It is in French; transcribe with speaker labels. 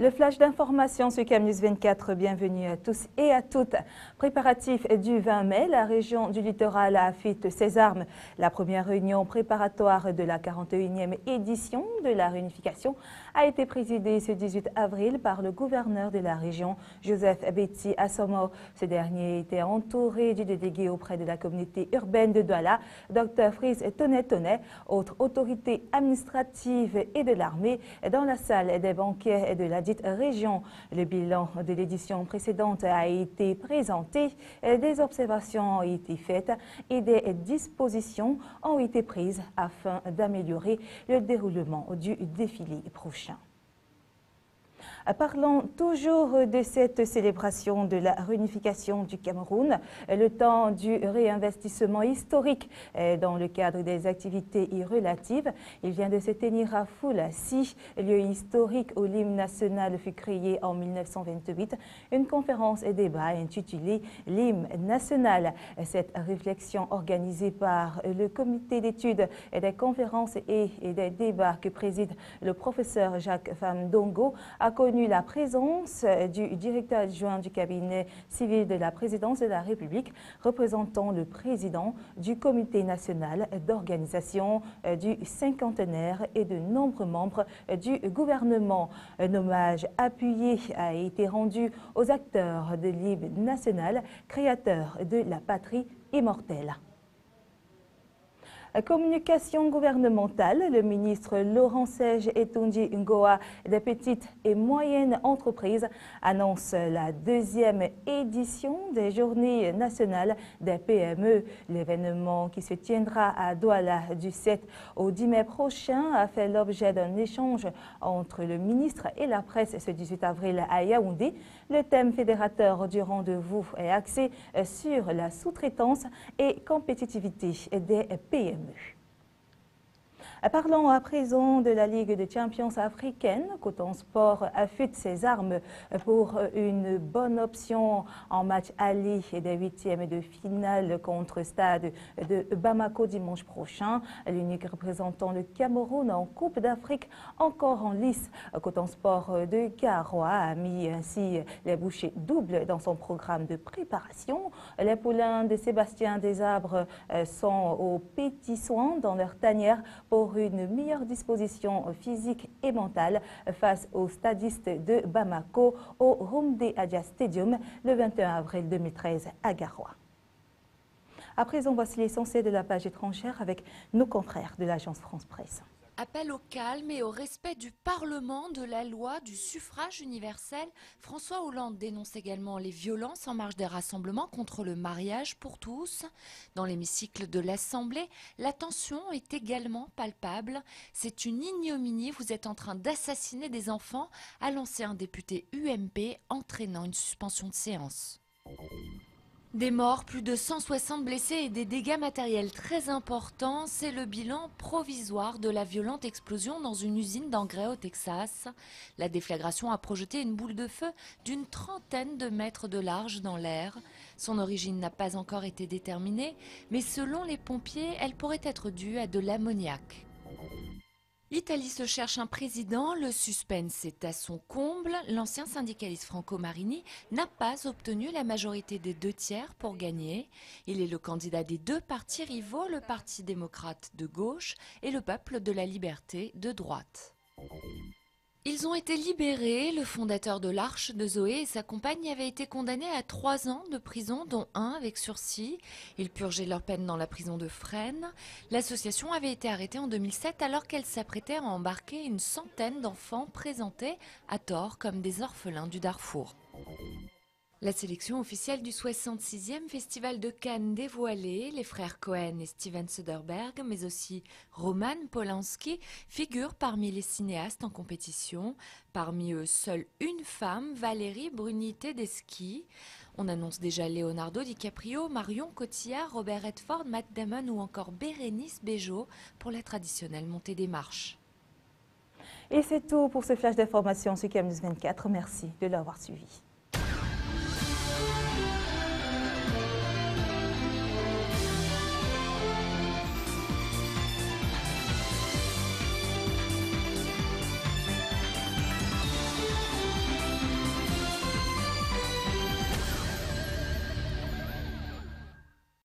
Speaker 1: Le flash d'information sur CAMNews 24, bienvenue à tous et à toutes. Préparatif du 20 mai, la région du littoral affûte ses armes. La première réunion préparatoire de la 41e édition de la réunification a été présidée ce 18 avril par le gouverneur de la région, Joseph Betty Assomo. Ce dernier était entouré du délégué auprès de la communauté urbaine de Douala, Dr Freeze Tonnet, autre autorité administrative et de l'armée, dans la salle des banquets de la dite région. Le bilan de l'édition précédente a été présenté, des observations ont été faites et des dispositions ont été prises afin d'améliorer le déroulement du défilé prochain. Parlons toujours de cette célébration de la réunification du Cameroun, le temps du réinvestissement historique dans le cadre des activités y relatives. Il vient de se tenir à Foulassi, lieu historique où l'hymne national fut créé en 1928. Une conférence et débat intitulée L'hymne national. Cette réflexion organisée par le comité d'études et des conférences et des débats que préside le professeur Jacques Famdongo a connu la présence du directeur adjoint du cabinet civil de la présidence de la République, représentant le président du comité national d'organisation du cinquantenaire et de nombreux membres du gouvernement. Un hommage appuyé a été rendu aux acteurs de l'hymne national, créateurs de la patrie immortelle. Communication gouvernementale, le ministre Laurent Sège Etunji Ngoa des petites et moyennes entreprises annonce la deuxième édition des Journées nationales des PME. L'événement qui se tiendra à Douala du 7 au 10 mai prochain a fait l'objet d'un échange entre le ministre et la presse ce 18 avril à Yaoundé. Le thème fédérateur du rendez-vous est axé sur la sous-traitance et compétitivité des PME. Parlons à présent de la Ligue des champions africaine. Coton Sport affûte ses armes pour une bonne option en match aller des huitièmes de finale contre Stade de Bamako dimanche prochain. L'unique représentant le Cameroun en Coupe d'Afrique encore en lice. Coton Sport de Garoua a mis ainsi les bouchées doubles dans son programme de préparation. Les poulains de Sébastien Desarbres sont aux petits soins dans leur tanière pour une meilleure disposition physique et mentale face aux stadistes de Bamako au Rumde Adja Stadium le 21 avril 2013 à Garoua. À présent, voici l'essentiel de la page étrangère avec nos confrères de l'agence France Presse.
Speaker 2: Appel au calme et au respect du Parlement, de la loi, du suffrage universel. François Hollande dénonce également les violences en marge des rassemblements contre le mariage pour tous. Dans l'hémicycle de l'Assemblée, la tension est également palpable. C'est une ignominie, vous êtes en train d'assassiner des enfants, a lancé un député UMP, entraînant une suspension de séance. Des morts, plus de 160 blessés et des dégâts matériels très importants, c'est le bilan provisoire de la violente explosion dans une usine d'engrais au Texas. La déflagration a projeté une boule de feu d'une trentaine de mètres de large dans l'air. Son origine n'a pas encore été déterminée, mais selon les pompiers, elle pourrait être due à de l'ammoniac. L'Italie se cherche un président, le suspense est à son comble. L'ancien syndicaliste Franco Marini n'a pas obtenu la majorité des 2/3 pour gagner. Il est le candidat des deux partis rivaux, le Parti démocrate de gauche et le Peuple de la liberté de droite. Ils ont été libérés. Le fondateur de l'Arche de Zoé et sa compagne avaient été condamnés à 3 ans de prison, dont 1 avec sursis. Ils purgeaient leur peine dans la prison de Fresnes. L'association avait été arrêtée en 2007 alors qu'elle s'apprêtait à embarquer une centaine d'enfants présentés à tort comme des orphelins du Darfour. La sélection officielle du 66e Festival de Cannes dévoilée, les frères Cohen et Steven Soderbergh, mais aussi Roman Polanski, figurent parmi les cinéastes en compétition. Parmi eux, seule une femme, Valérie Bruni-Tedeschi. On annonce déjà Leonardo DiCaprio, Marion Cotillard, Robert Redford, Matt Damon ou encore Bérénice Bejo pour la traditionnelle montée des marches.
Speaker 1: Et c'est tout pour ce flash d'information sur CAMNews 24. Merci de l'avoir suivi.